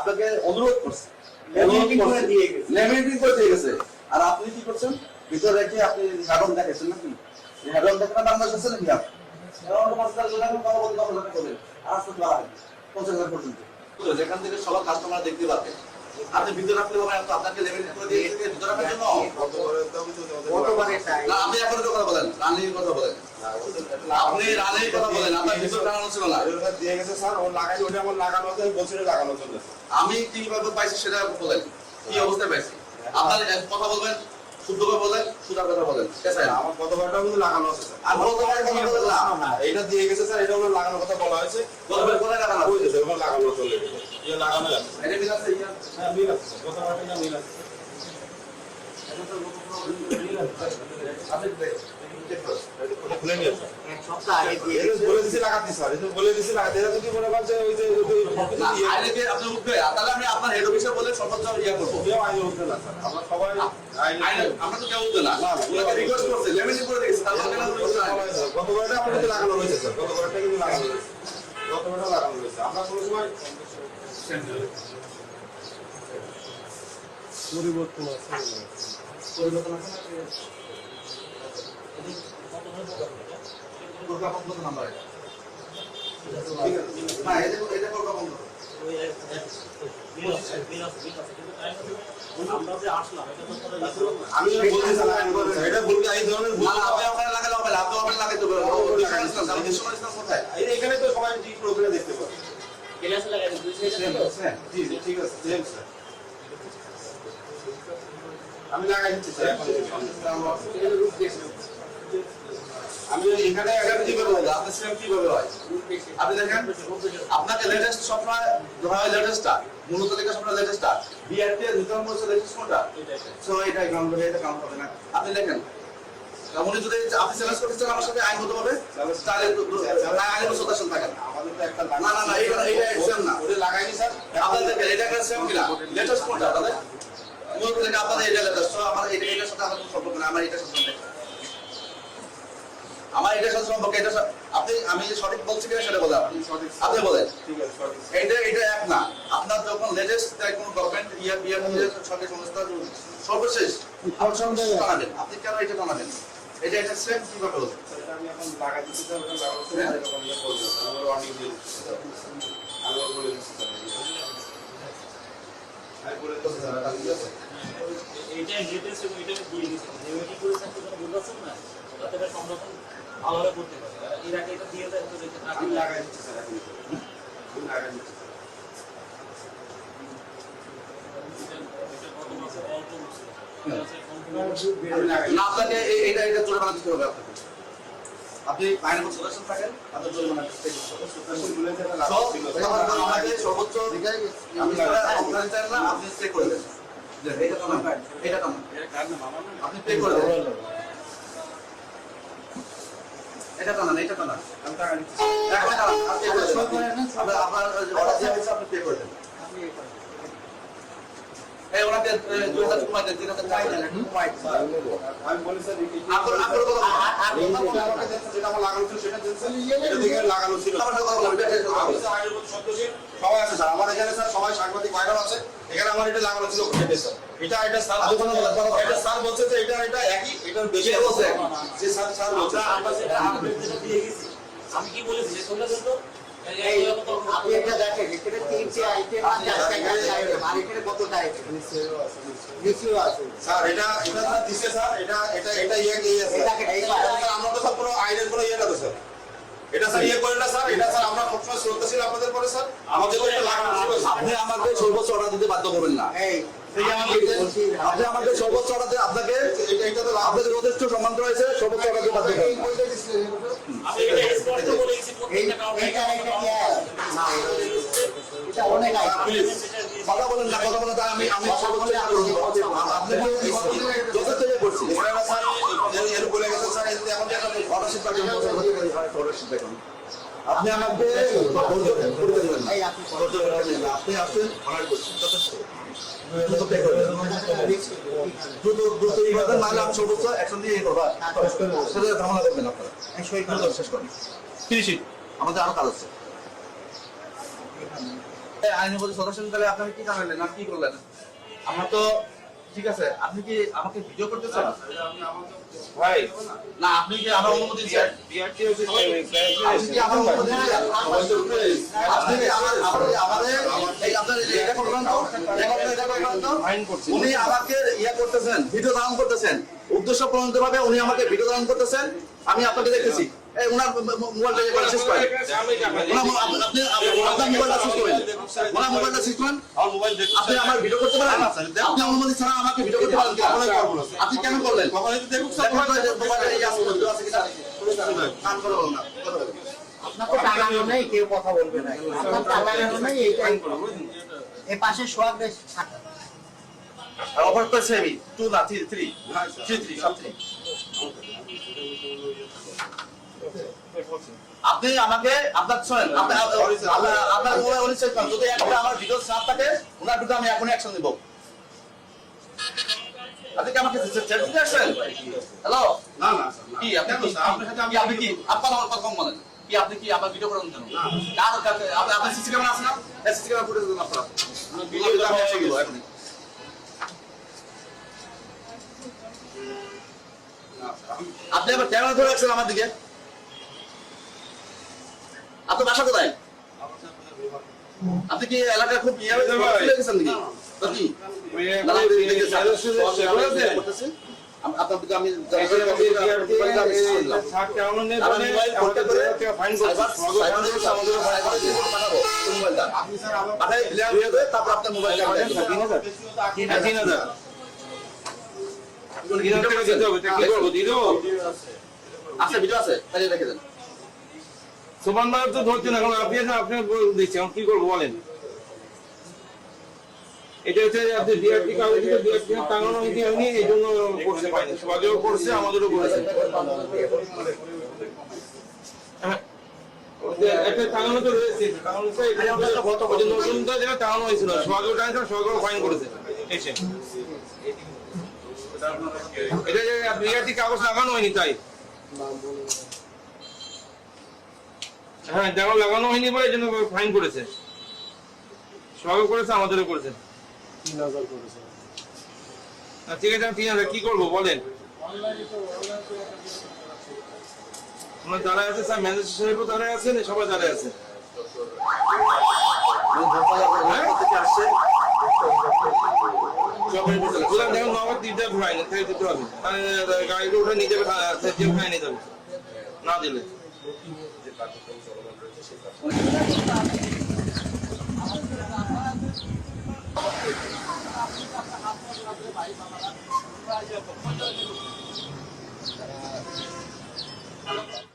আপনাকে অনুরোধ করছে, লেমিনেটিং করে দিয়ে গেছে। আর আপনি কি করছেন? ভিতরে রেখে আপনি হ্যাডন দেখাচ্ছেন নাকি? হ্যাডন দেখানোর বাংলাদেশ আছে নাকি? আপনি যেখান থেকে সবার কাস্টমার দেখতে পাবে, আপনি ভিতরে রাখলে হবে, আপনাকে লেমিনেট করে দিয়ে ভিতরে রাখার জন্য আপনি এখন কথা বলেন, রানির কথা বলেন, আপনি রানির কথা বলেন, আপনার ভিতরে লাগানো ছিল না দিয়ে গেছে স্যার, ও লাগাই ওটা আমার লাগানো আছে, বছরে লাগানো চলছে। আমি কিভাবে পাইছি সেটা বলেন, কি অবস্থায় পাইছি? আপনার কথা বলবেন, শুদ্ধ করে বলেন, সুন্দর কথা বলেন। আমার গতবারটাও কিন্তু লাগানো আছে স্যার। আর গতবার কথা বললাম না, এটা দিয়ে গেছে স্যার, এটা হলো লাগানোর কথা বলা হয়েছে। গতবার কোথায় লাগানো ওই যে ওখানে লাগানো চলে গেছে, এটা লাগানো আছে। এটা মিল আছে? হ্যাঁ মিল আছে, গতবারটা না মিল আছে। খুলে নিয়ে স্যার, এক সপ্তাহ আগে দিয়ে বলে দিছি লাগাতে স্যার, এটা বলে দিছি লাগাতে। এটা যদি মনে করেন যে ওই যে আইনকে আপনি উঠবে, তাহলে আমি আপনার হেড অফিসে বলে সর্বোচ্চ ইয়া করবো। কেউ আইনে উঠবে না স্যার, আমরা সবাই আমরা তো কেউ উঠবে না, ওনাকে রিকোয়েস্ট করছে, লেমিনেট করে দিয়েছে, তারপর কেন উঠবে না? গতবারটা আপনার কিন্তু লাগানো হয়েছে স্যার, গতবারটা কিন্তু লাগানো হয়েছে, গতবারটা লাগানো হয়েছে। আমরা কোনো সময় পরিবর্তন আছে, পরিবর্তন আছে নাম্বার না, এটা করবো বন্ধ। আমি বলতে চাই এটা ভুল, এই ধরনের ভুল আপনি ওখানে লাগালে হবে না, আপনি ওখানে লাগাইতে পারবেন। কোথায়? এখানে তো সবাই ঠিক প্রোগ্রামে দেখতে পাবে। জি জি ঠিক আছে, সেম স্যার। আমি লাগাই দিচ্ছি স্যার, আমি এখানে কিভাবে হবে? আপনার সিস্টেম কিভাবে হয়? আপনি দেখেন, আপনাকে লেটেস্ট সবসময় ধরা হয় লেটেস্টটা, মূলত লেখা সবসময় লেটেস্টটা। বিআরটি এর ভিতর মধ্যে লেটেস্ট কোনটা? সো এটা কাউন্ট হবে, এটা কাউন্ট হবে না। আপনি দেখেন, উনি যদি আপনি চ্যালেঞ্জ করতে চান আমার সাথে আইনগতভাবে, তাহলে আইনের সদস্য থাকেন। আমাদের তো একটা না না না, এটা সেম না। ওটা লাগাইনি স্যার। আপনাদের দেখেন, এটা একটা সেম কিনা? লেটেস্ট কোনটা তাহলে? মূলত লেখা আপনাদের এটা লেটেস্ট। সো আমার এটার সাথে আমার কোনো সম্পর্ক না, আমার এটার সাথে আমার এটার সাথে সম্পর্ক। এটা আপনি, আমি সঠিক বলছি কিনা সেটা বলেন, আপনি বলেন। ঠিক আছে সঠিক। এটা এক না। আপনার যখন লেটেস্ট কোনো গভর্নমেন্ট সরকারি সংস্থা সর্বশেষ জানাবেন, আপনি কেন এটা জানাবেন? এটা সেম কিভাবে হলো? এটা আমি এখন লাগাই দিচ্ছি স্যার, ওটা লাগানো স্যার, এরকম ইয়ে করবো স্যার, আমার ওয়ার্নিং দিয়ে দিচ্ছি স্যার, আমি বলে দিচ্ছি স্যার, আমি বলে দিচ্ছি স্যার, এটা ঠিক আছে। এইটা লেটেস্ট এবং এটা দিয়ে দিয়েছে যেমনি করে থাকতে কোনো বুঝাচ্ছেন না তাতে এটা সংরক্ষণ ভালোভাবে করতে পারে এর আগে এটা দিয়ে দেয় তো দেখতে আমি লাগাই দিচ্ছি স্যার, এখন আমি লাগাই দিচ্ছি। এটা কত মাসে অল্প উঠছে না, আপনাকে এটা জরিমানা দিতে হবে আপনাকে। আপনি আইনের সদস্য থাকেন, আপনার জরিমানা দিতে হবে। আমাকে সর্বোচ্চ আপনি চান না, আপনি পে করে দেন। এটা তো না, এটা তো না, আপনি পে করে দেন। এটা তো না, এটা তো না, আমি টাকা দিচ্ছি। এখন আপনি পে করে দেন। আপনার অর্ডার দেওয়া হয়েছে, আপনি পে করে দেন। এই ওনাকে 2000 কমাই দেন, 3000 চাই দেন, একটু কমাই দেন। আমি বলি স্যার, আপনার কথা বলুন। যেটা আমার লাগানো ছিল সেটা দিন স্যার, এটা দিকে লাগানো ছিল। আমার সাথে কথা বলুন, আমি স্যার আইনের প্রতি সত্যশীল, সবাই আছে স্যার, আমার এখানে স্যার সবাই সাংবাদিক ভাইরাও আছে, এখানে আমার এটা লাগানো ছিল সেটা স্যার, এটা স্যার এটা স্যার বলছে যে এটা একই, এটার বেশি বলছে যে স্যার বলছে আমরা সেটা আপডেট যেটা দিয়ে গেছি আমি কি বলেছি যে তোমরা কিন্তু এই আপনি এটা দেখেন এখানে তিনটে আইটেম আছে চারটা আইটেম আর এখানে কতটা আইটেম নিচেও আছে স্যার এটা স্যার দিছে স্যার, এটা ইয়ে আছে স্যার, আমরা তো সব পুরো আইনের কোনো ইয়ে না তো স্যার, এটা স্যার ইয়ে করেন না স্যার, এটা স্যার আমরা সবসময় শ্রদ্ধাশীল আপনাদের পরে স্যার, আমাদের তো এটা লাগানো ছিল স্যার। আপনি আমাকে সর্বোচ্চ অর্ডার দিতে বাধ্য করবেন না। আপনি আমাকে সর্বোচ্চ অর্ডার দিতে, আপনাকে এটা তো আপনাকে যথেষ্ট সম্মান করা হয়েছে, সর্বোচ্চ অর্ডার দিতে বাধ্য করবেন না। আমি এটা স্পষ্ট বলেছি প্রত্যেকটা কাউন্টারে এটা অনেক আইটেম কথা বলেন না, কথা বলেন, তাই আমি সর্বোচ্চ আপনাকে যথেষ্ট ইয়ে করছি। ওনারা স্যার এর বলে গেছে স্যার, এতে এখন যেটা অর্ডারশিপ পাবেন, অর্ডারশিপ দেখুন। আপনি আমাকে করতে দেবেন না, আপনি আসছেন অর্ডার করছেন, যথেষ্ট দ্রুত পে করে দেবেন, দ্রুত ই করবেন, নাহলে আমি সর্বোচ্চ অ্যাকশন দিয়ে করবো, সেটা ঝামেলা করবেন আপনারা। দ্রুত শেষ করেন, ফিনিশিং, আমাদের আরো কাজ আছে। আইনগত সদস্য তাহলে আপনাকে কি জানালেন আর কি করলেন? আমরা তো ঠিক আছে, আপনি কি আমাকে ভিডিও করতেছেন? ভাই না আপনি কি আমার অনুমতি দিচ্ছেন? বিআরটি হচ্ছে আপনি কি আমার অনুমতি দিচ্ছেন? আপনি কি আমাদের এই আপনার এটা করবেন তো? এটা করবেন তো? ফাইন করছে। উনি আমাকে ইয়া করতেছেন, ভিডিও ধারণ করতেছেন, উদ্দেশ্য প্রণোদিত ভাবে উনি আমাকে ভিডিও ধারণ করতেছেন, আমি আপনাকে দেখতেছি। এই ওনার মোবাইলটা শেষ করেন, আপনি আপনার মোবাইলটা শেষ করেন, ওনার মোবাইলটা শেষ করেন। আমার মোবাইল দেখুন আপনি আমার ভিডিও করতে পারেন? আপনি অনুমতি ছাড়া আমাকে ভিডিও করতে পারেন কিনা? আপনি কেন করলেন? কখন একটু দেখুন দেখুন তো যে মোবাইলে এই আছে, ভিডিও আছে কিনা? কান করে বলুন না, কথা বলুন। আপনার তো টাঙানো নেই, কেউ কথা বলবে না। আপনার টাঙানো নেই, এইটাই এ পাশে সোয়াগ বেশ আর অফার তো সেমই 2 না 3 3 সব 3। আপনি আমাকে আপনার শুনেন, আপনার মোবাইল উনি চেক করেন, যদি একটা আমার ভিডিও স্ন্যাপ থাকে ওনার বিরুদ্ধে আমি এখনই অ্যাকশন নিব। আপনি কি আমাকে চেক দিতে আসছেন? হ্যালো, না না কি আপনি কি আপনি কি আপনার আমার কথা কম বলেন কি? আপনি কি আমার ভিডিও করেন কেন? আপনার সিসি ক্যামেরা আছে না? সিসি ক্যামেরা ফুটেজ দেন আপনারা। ভিডিও আমি অ্যাকশন নিব এখনই। আপনি আবার ক্যামেরা ধরে রাখছেন আমার দিকে। আপনার বাসা কোথায়? আপনি কি এলাকায় খুব ইয়ে হয়ে গেছেন নাকি? তো কি আপনার দিকে আমি তারপর আপনার মোবাইল আছে, ভিডিও আছে, তাই রেখে দেন। সুমান ভাই তো ধরছেন এখন, আপনি দিচ্ছি এখন কি করবো বলেন? এটা হচ্ছে আপনি বিআরটি কাগজ থেকে বিআরটি টাঙানো হয়নি, আমি এই জন্য করতে পারিনি। সবাইও করছে, আমাদেরও করেছে। একটা টাঙানো তো রয়েছে, টাঙানোটা এটা গত বছর নতুনটা যেটা টাঙানো হয়েছিল, সবাইও টাঙানো, সবাইও ফাইন করেছে এসে। এটা যে বিআরটি কাগজ লাগানো হয়নি তাই। হ্যাঁ, যেমন লাগানো হয়নি বলে এই জন্য ফাইন করেছে। সবাইও করেছে, আমাদেরও করেছে। 3000 করেছে। ঠিক আছে, 3000 কি করবো বলেন? আমরা যারা আছে স্যার, ম্যানেজার সাহেবও যারা আছেন, সবাই যারা আছে। যেমন নগদ দিতে হবে, ফাইন দিতে হবে, তাহলে গাড়িটা উঠে নিয়ে যাবে, ফাইন নিয়ে যাবে না দিলে। Thank you.